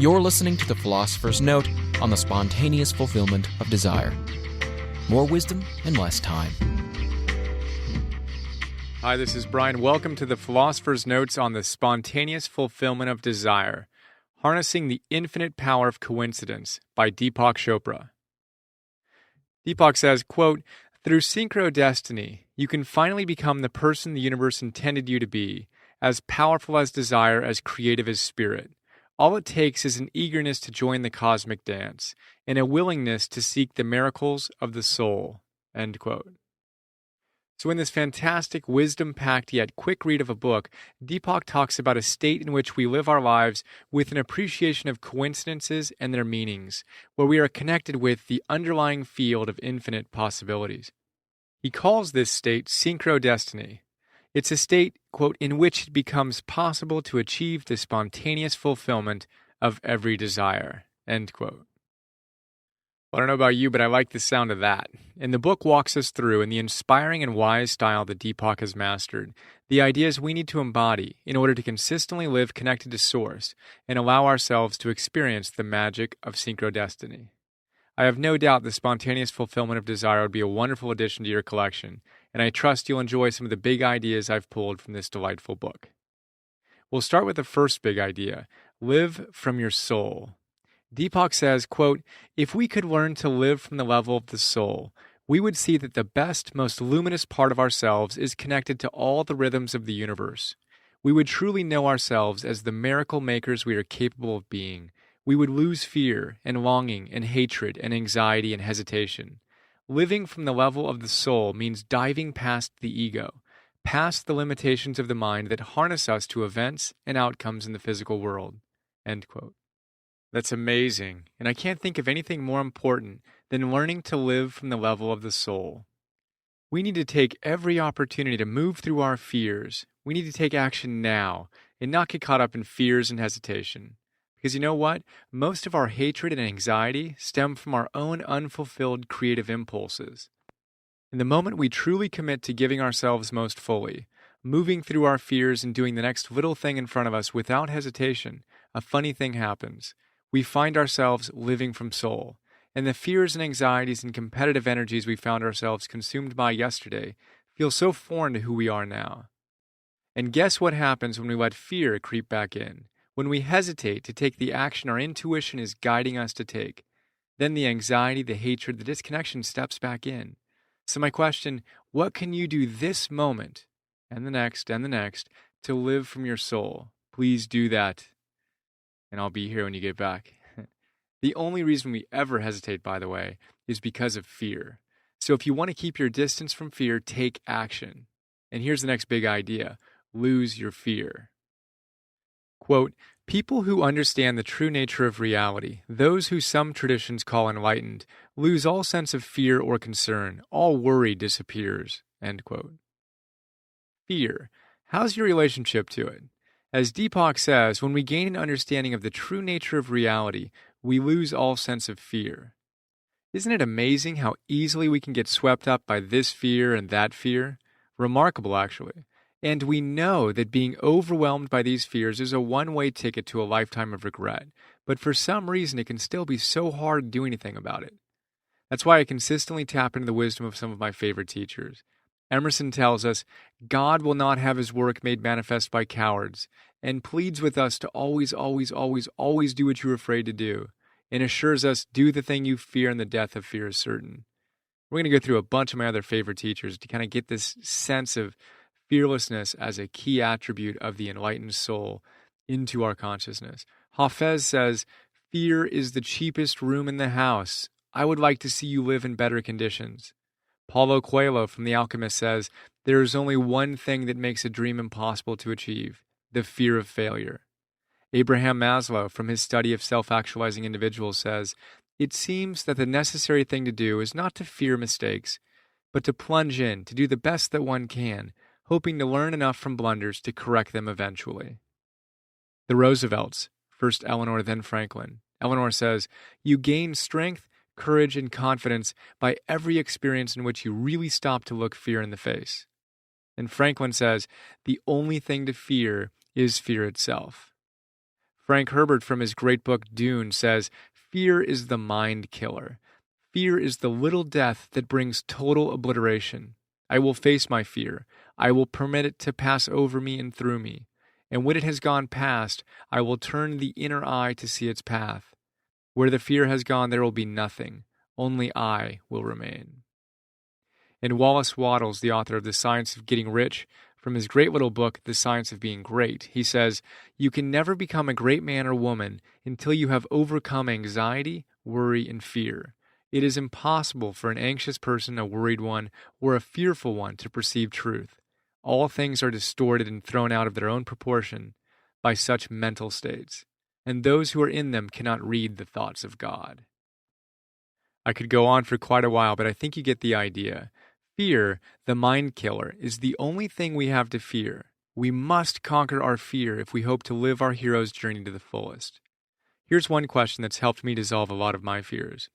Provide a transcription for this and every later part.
You're listening to The Philosopher's Note on the spontaneous fulfillment of desire. More wisdom in less time. Hi, this is Brian. Welcome to The Philosopher's Notes on the spontaneous fulfillment of desire. Harnessing the Infinite Power of Coincidence by Deepak Chopra. Deepak says, quote, "Through synchrodestiny, you can finally become the person the universe intended you to be, as powerful as desire, as creative as spirit. All it takes is an eagerness to join the cosmic dance, and a willingness to seek the miracles of the soul." End quote. So in this fantastic, wisdom-packed yet quick read of a book, Deepak talks about a state in which we live our lives with an appreciation of coincidences and their meanings, where we are connected with the underlying field of infinite possibilities. He calls this state synchrodestiny. It's a state, quote, in which it becomes possible to achieve the spontaneous fulfillment of every desire, end quote. Well, I don't know about you, but I like the sound of that. And the book walks us through, in the inspiring and wise style that Deepak has mastered, the ideas we need to embody in order to consistently live connected to Source and allow ourselves to experience the magic of synchrodestiny. I have no doubt the spontaneous fulfillment of desire would be a wonderful addition to your collection, and I trust you'll enjoy some of the big ideas I've pulled from this delightful book. We'll start with the first big idea: live from your soul. Deepak says, quote, "If we could learn to live from the level of the soul, we would see that the best, most luminous part of ourselves is connected to all the rhythms of the universe. We would truly know ourselves as the miracle makers we are capable of being. We would lose fear and longing and hatred and anxiety and hesitation. Living from the level of the soul means diving past the ego, past the limitations of the mind that harness us to events and outcomes in the physical world." End quote. That's amazing, and I can't think of anything more important than learning to live from the level of the soul. We need to take every opportunity to move through our fears. We need to take action now and not get caught up in fears and hesitation. Because you know what? Most of our hatred and anxiety stem from our own unfulfilled creative impulses. In the moment we truly commit to giving ourselves most fully, moving through our fears and doing the next little thing in front of us without hesitation, a funny thing happens. We find ourselves living from soul, and the fears and anxieties and competitive energies we found ourselves consumed by yesterday feel so foreign to who we are now. And guess what happens when we let fear creep back in? When we hesitate to take the action our intuition is guiding us to take, then the anxiety, the hatred, the disconnection steps back in. So my question, what can you do this moment, and the next, to live from your soul? Please do that, and I'll be here when you get back. The only reason we ever hesitate, by the way, is because of fear. So if you want to keep your distance from fear, take action. And here's the next big idea: lose your fear. Quote, "People who understand the true nature of reality, those who some traditions call enlightened, lose all sense of fear or concern. All worry disappears." End quote. Fear. How's your relationship to it? As Deepak says, when we gain an understanding of the true nature of reality, we lose all sense of fear. Isn't it amazing how easily we can get swept up by this fear and that fear? Remarkable, actually. And we know that being overwhelmed by these fears is a one-way ticket to a lifetime of regret, but for some reason it can still be so hard to do anything about it. That's why I consistently tap into the wisdom of some of my favorite teachers. Emerson tells us, "God will not have his work made manifest by cowards," and pleads with us to always do what you're afraid to do, and assures us, "Do the thing you fear and the death of fear is certain." We're going to go through a bunch of my other favorite teachers to kind of get this sense of fearlessness as a key attribute of the enlightened soul into our consciousness. Hafez says, "Fear is the cheapest room in the house. I would like to see you live in better conditions." Paulo Coelho from The Alchemist says, "There is only one thing that makes a dream impossible to achieve: the fear of failure." Abraham Maslow from his study of self-actualizing individuals says, "It seems that the necessary thing to do is not to fear mistakes, but to plunge in, to do the best that one can, hoping to learn enough from blunders to correct them eventually." The Roosevelts, first Eleanor, then Franklin. Eleanor says, "You gain strength, courage, and confidence by every experience in which you really stop to look fear in the face." And Franklin says, "The only thing to fear is fear itself." Frank Herbert, from his great book Dune, says, "Fear is the mind killer. Fear is the little death that brings total obliteration. I will face my fear. I will permit it to pass over me and through me. And when it has gone past, I will turn the inner eye to see its path. Where the fear has gone, there will be nothing. Only I will remain." And Wallace Wattles, the author of The Science of Getting Rich, from his great little book, The Science of Being Great, he says, "You can never become a great man or woman until you have overcome anxiety, worry, and fear. It is impossible for an anxious person, a worried one, or a fearful one to perceive truth. All things are distorted and thrown out of their own proportion by such mental states, and those who are in them cannot read the thoughts of God." I could go on for quite a while, but I think you get the idea. Fear, the mind killer, is the only thing we have to fear. We must conquer our fear if we hope to live our hero's journey to the fullest. Here's one question that's helped me dissolve a lot of my fears.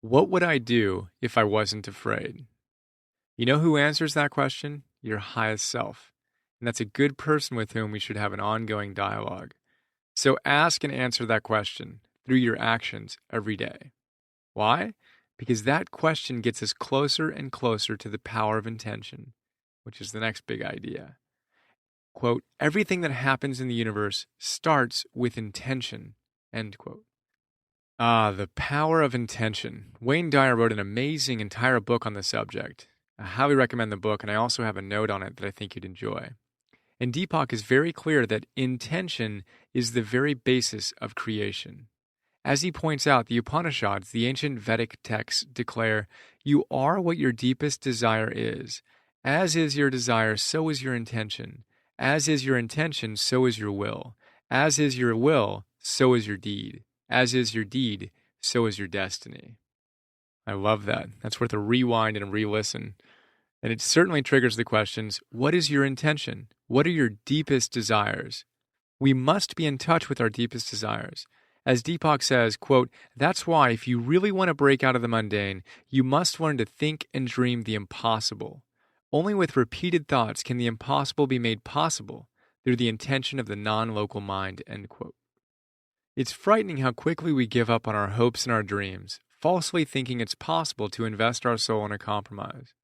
What would I do if I wasn't afraid? You know who answers that question? Your highest self. And that's a good person with whom we should have an ongoing dialogue. So ask and answer that question through your actions every day. Why? Because that question gets us closer and closer to the power of intention, which is the next big idea. Quote, "Everything that happens in the universe starts with intention," end quote. The power of intention. Wayne Dyer wrote an amazing entire book on the subject. I highly recommend the book, and I also have a note on it that I think you'd enjoy. And Deepak is very clear that intention is the very basis of creation. As he points out, the Upanishads, the ancient Vedic texts, declare, "You are what your deepest desire is. As is your desire, so is your intention. As is your intention, so is your will. As is your will, so is your deed. As is your deed, so is your destiny." I love that. That's worth a rewind and a re-listen. And it certainly triggers the questions, what is your intention? What are your deepest desires? We must be in touch with our deepest desires. As Deepak says, quote, "That's why if you really want to break out of the mundane, you must learn to think and dream the impossible. Only with repeated thoughts can the impossible be made possible through the intention of the non-local mind," end quote. It's frightening how quickly we give up on our hopes and our dreams, falsely thinking it's possible to invest our soul in a compromise.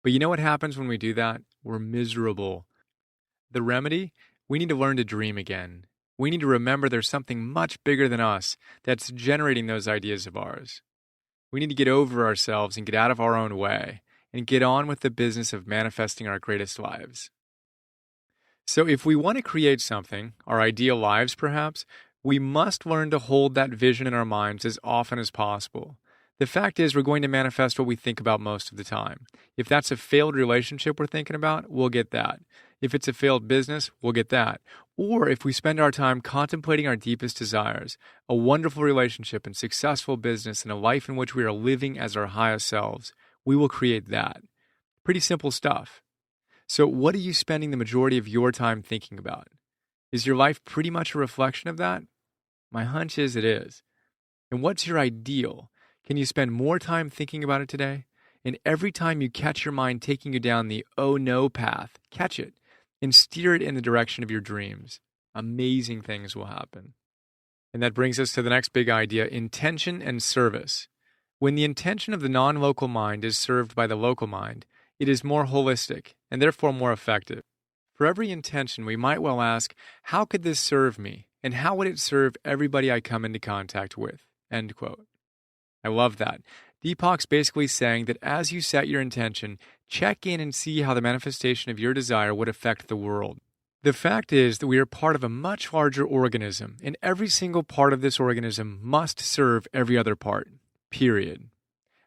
But you know what happens when we do that? We're miserable. The remedy? We need to learn to dream again. We need to remember there's something much bigger than us that's generating those ideas of ours. We need to get over ourselves and get out of our own way and get on with the business of manifesting our greatest lives. So if we want to create something, our ideal lives perhaps, we must learn to hold that vision in our minds as often as possible. The fact is, we're going to manifest what we think about most of the time. If that's a failed relationship we're thinking about, we'll get that. If it's a failed business, we'll get that. Or if we spend our time contemplating our deepest desires, a wonderful relationship and successful business and a life in which we are living as our highest selves, we will create that. Pretty simple stuff. So what are you spending the majority of your time thinking about? Is your life pretty much a reflection of that? My hunch is it is. And what's your ideal? Can you spend more time thinking about it today? And every time you catch your mind taking you down the oh no path, catch it and steer it in the direction of your dreams. Amazing things will happen. And that brings us to the next big idea, intention and service. When the intention of the non-local mind is served by the local mind, it is more holistic and therefore more effective. For every intention, we might well ask, how could this serve me? And how would it serve everybody I come into contact with? End quote. I love that. Deepak's basically saying that as you set your intention, check in and see how the manifestation of your desire would affect the world. The fact is that we are part of a much larger organism, and every single part of this organism must serve every other part. Period.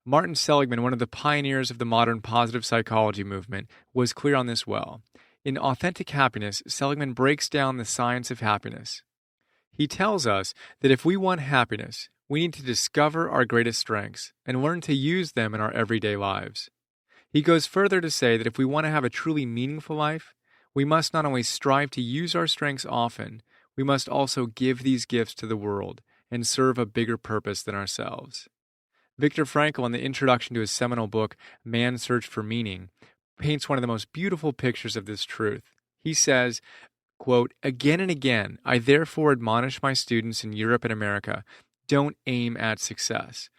Martin Seligman, one of the pioneers of the modern positive psychology movement, was clear on this well. In Authentic Happiness, Seligman breaks down the science of happiness. He tells us that if we want happiness, we need to discover our greatest strengths and learn to use them in our everyday lives. He goes further to say that if we want to have a truly meaningful life, we must not only strive to use our strengths often, we must also give these gifts to the world and serve a bigger purpose than ourselves. Viktor Frankl, in the introduction to his seminal book, Man's Search for Meaning, paints one of the most beautiful pictures of this truth. He says, Quote, "Again and again, I therefore admonish my students in Europe and America, don't aim at success.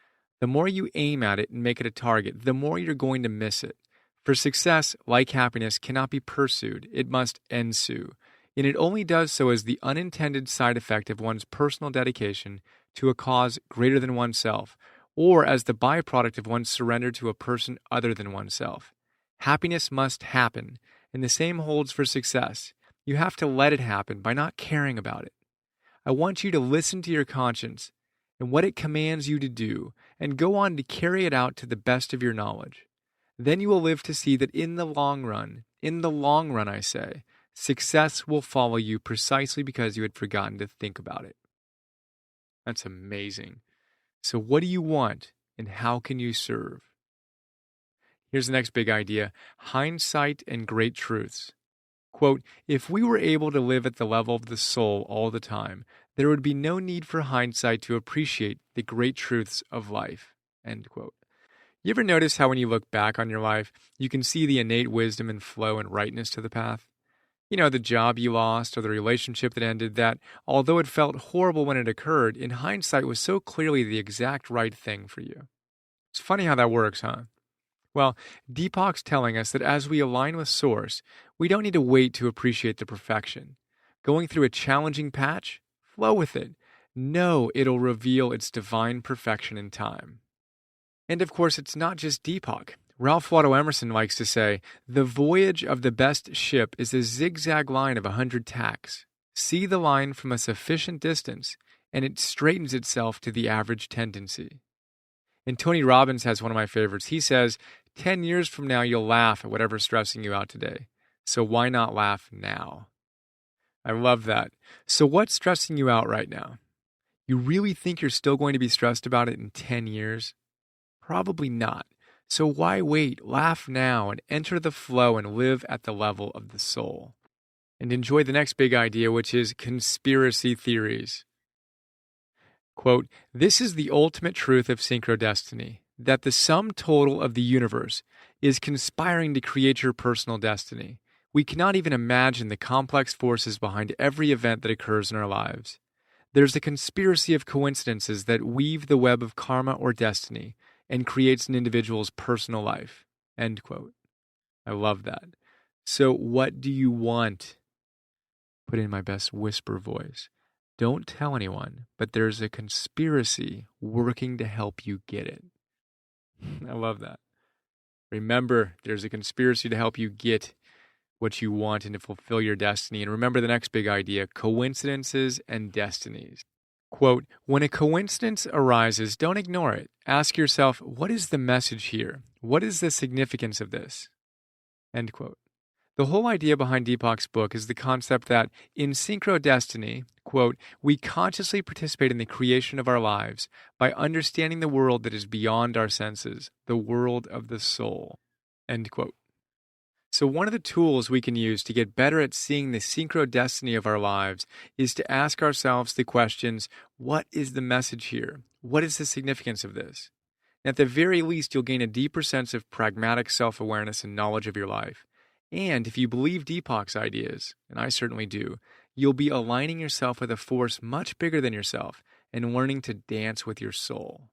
The more you aim at it and make it a target, the more you're going to miss it. For success, like happiness, cannot be pursued, it must ensue. And it only does so as the unintended side effect of one's personal dedication to a cause greater than oneself, or as the byproduct of one's surrender to a person other than oneself. Happiness must happen, and the same holds for success. You have to let it happen by not caring about it. I want you to listen to your conscience and what it commands you to do, and go on to carry it out to the best of your knowledge. Then you will live to see that in the long run, I say, success will follow you precisely because you had forgotten to think about it." That's amazing. So what do you want, and how can you serve? Here's the next big idea: hindsight and great truths. Quote, "If we were able to live at the level of the soul all the time, there would be no need for hindsight to appreciate the great truths of life." End quote. You ever notice how when you look back on your life, you can see the innate wisdom and flow and rightness to the path? You know, the job you lost or the relationship that ended that, although it felt horrible when it occurred, in hindsight was so clearly the exact right thing for you. It's funny how that works, huh? Well, Deepak's telling us that as we align with Source, we don't need to wait to appreciate the perfection. Going through a challenging patch? Flow with it. Know it'll reveal its divine perfection in time. And of course, it's not just Deepak. Ralph Waldo Emerson likes to say, "The voyage of the best ship is a zigzag line of 100 tacks. See the line from a sufficient distance, and it straightens itself to the average tendency." And Tony Robbins has one of my favorites. He says, 10 years from now, you'll laugh at whatever's stressing you out today. So why not laugh now? I love that. So what's stressing you out right now? You really think you're still going to be stressed about it in 10 years? Probably not. So why wait? Laugh now and enter the flow and live at the level of the soul. And enjoy the next big idea, which is conspiracy theories. Quote, "This is the ultimate truth of synchrodestiny, that the sum total of the universe is conspiring to create your personal destiny. We cannot even imagine the complex forces behind every event that occurs in our lives. There's a conspiracy of coincidences that weave the web of karma or destiny and creates an individual's personal life." End quote. I love that. So what do you want? Put in my best whisper voice. Don't tell anyone, but there's a conspiracy working to help you get it. I love that. Remember, there's a conspiracy to help you get what you want and to fulfill your destiny. And remember the next big idea, coincidences and destinies. Quote, "When a coincidence arises, don't ignore it. Ask yourself, what is the message here? What is the significance of this?" End quote. The whole idea behind Deepak's book is the concept that in synchrodestiny, quote, "we consciously participate in the creation of our lives by understanding the world that is beyond our senses, the world of the soul." End quote. So one of the tools we can use to get better at seeing the synchrodestiny of our lives is to ask ourselves the questions, what is the message here? What is the significance of this? And at the very least, you'll gain a deeper sense of pragmatic self-awareness and knowledge of your life. And if you believe Deepak's ideas, and I certainly do, you'll be aligning yourself with a force much bigger than yourself and learning to dance with your soul.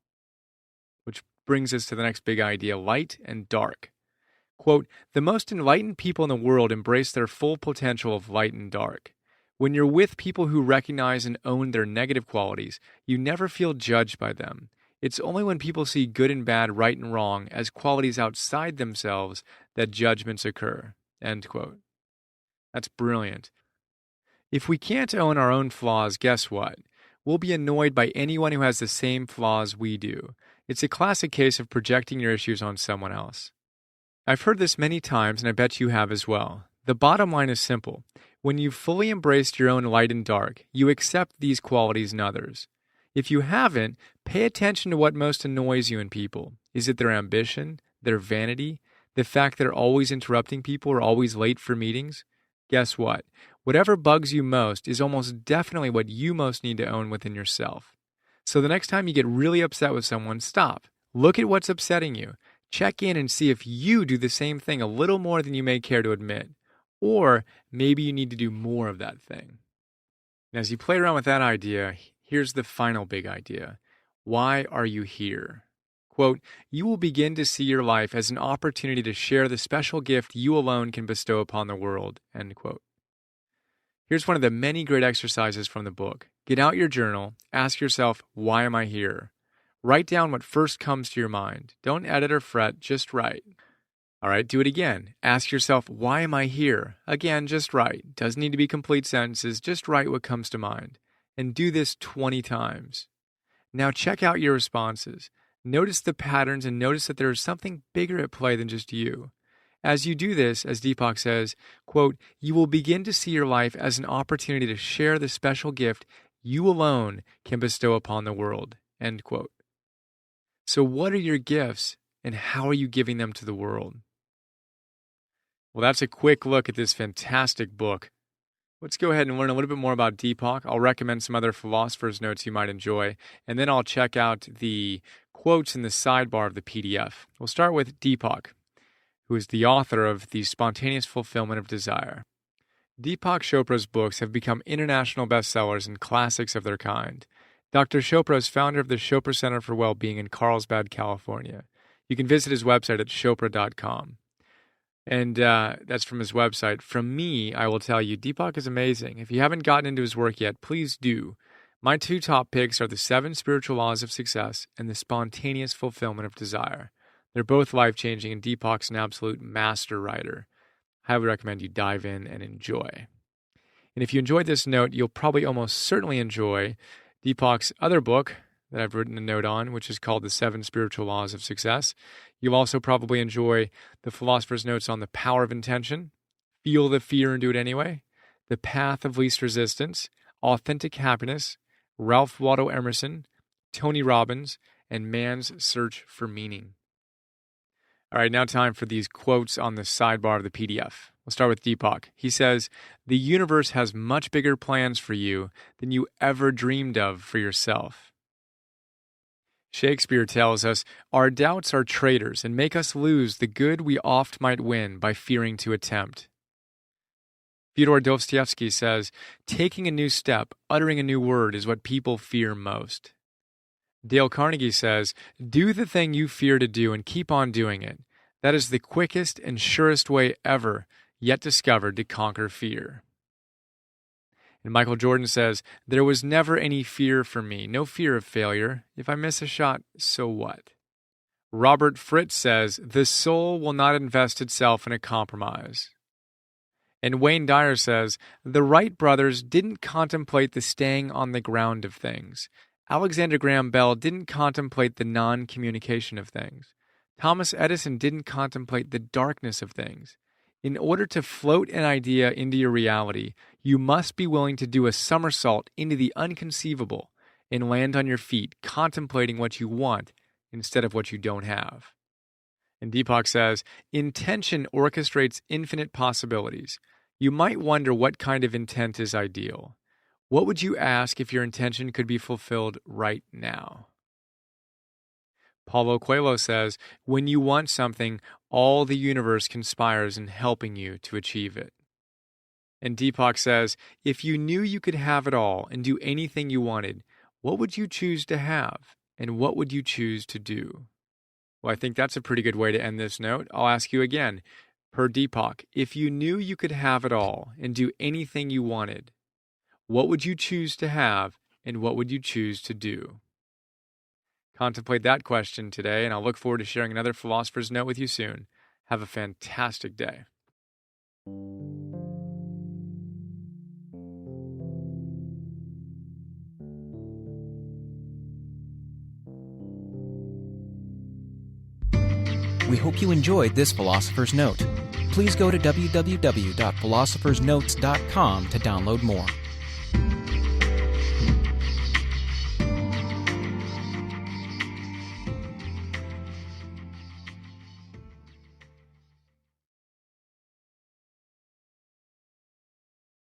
Which brings us to the next big idea, light and dark. Quote, "The most enlightened people in the world embrace their full potential of light and dark. When you're with people who recognize and own their negative qualities, you never feel judged by them. It's only when people see good and bad, right and wrong, as qualities outside themselves that judgments occur." End quote. That's brilliant. If we can't own our own flaws, guess what? We'll be annoyed by anyone who has the same flaws we do. It's a classic case of projecting your issues on someone else. I've heard this many times, and I bet you have as well. The bottom line is simple. When you've fully embraced your own light and dark, you accept these qualities in others. If you haven't, pay attention to what most annoys you in people. Is it their ambition, their vanity, the fact they're always interrupting people or always late for meetings? Guess what? Whatever bugs you most is almost definitely what you most need to own within yourself. So the next time you get really upset with someone, stop. Look at what's upsetting you. Check in and see if you do the same thing a little more than you may care to admit. Or maybe you need to do more of that thing. And as you play around with that idea, here's the final big idea. Why are you here? Quote, you will begin to see your life as an opportunity to share the special gift you alone can bestow upon the world. End quote. Here's one of the many great exercises from the book. Get out your journal. Ask yourself, why am I here? Write down what first comes to your mind. Don't edit or fret, just write. All right, do it again. Ask yourself, why am I here? Again, just write. Doesn't need to be complete sentences. Just write what comes to mind. And do this 20 times. Now check out your responses. Notice the patterns and notice that there is something bigger at play than just you. As you do this, as Deepak says, quote, you will begin to see your life as an opportunity to share the special gift you alone can bestow upon the world. End quote. So what are your gifts and how are you giving them to the world? Well, that's a quick look at this fantastic book. Let's go ahead and learn a little bit more about Deepak. I'll recommend some other philosopher's notes you might enjoy, and then I'll check out the quotes in the sidebar of the PDF. We'll start with Deepak, who is the author of The Spontaneous Fulfillment of Desire. Deepak Chopra's books have become international bestsellers and classics of their kind. Dr. Chopra is founder of the Chopra Center for Wellbeing in Carlsbad, California. You can visit his website at chopra.com. And that's from his website. From me, I will tell you, Deepak is amazing. If you haven't gotten into his work yet, please do. My two top picks are The 7 Spiritual Laws of Success and The Spontaneous Fulfillment of Desire. They're both life-changing, and Deepak's an absolute master writer. I highly recommend you dive in and enjoy. And if you enjoyed this note, you'll probably almost certainly enjoy Deepak's other book that I've written a note on, which is called The 7 Spiritual Laws of Success. You'll also probably enjoy the Philosopher's Notes on the Power of Intention, Feel the Fear and Do It Anyway, The Path of Least Resistance, Authentic Happiness, Ralph Waldo Emerson, Tony Robbins, and Man's Search for Meaning. All right, now time for these quotes on the sidebar of the PDF. We'll start with Deepak. He says, the universe has much bigger plans for you than you ever dreamed of for yourself. Shakespeare tells us, our doubts are traitors and make us lose the good we oft might win by fearing to attempt. Fyodor Dostoevsky says, taking a new step, uttering a new word is what people fear most. Dale Carnegie says, do the thing you fear to do and keep on doing it. That is the quickest and surest way ever yet discovered to conquer fear. And Michael Jordan says, there was never any fear for me, no fear of failure. If I miss a shot, so what? Robert Fritz says, the soul will not invest itself in a compromise. And Wayne Dyer says, the Wright brothers didn't contemplate the staying on the ground of things. Alexander Graham Bell didn't contemplate the non-communication of things. Thomas Edison didn't contemplate the darkness of things. In order to float an idea into your reality, you must be willing to do a somersault into the unconceivable and land on your feet, contemplating what you want instead of what you don't have. And Deepak says, intention orchestrates infinite possibilities. You might wonder what kind of intent is ideal. What would you ask if your intention could be fulfilled right now? Paulo Coelho says, when you want something, all the universe conspires in helping you to achieve it. And Deepak says, if you knew you could have it all and do anything you wanted, what would you choose to have? And what would you choose to do? Well, I think that's a pretty good way to end this note. I'll ask you again, per Deepak, if you knew you could have it all and do anything you wanted, what would you choose to have and what would you choose to do? Contemplate that question today, and I'll look forward to sharing another Philosopher's Note with you soon. Have a fantastic day. We hope you enjoyed this Philosopher's Note. Please go to www.philosophersnotes.com to download more.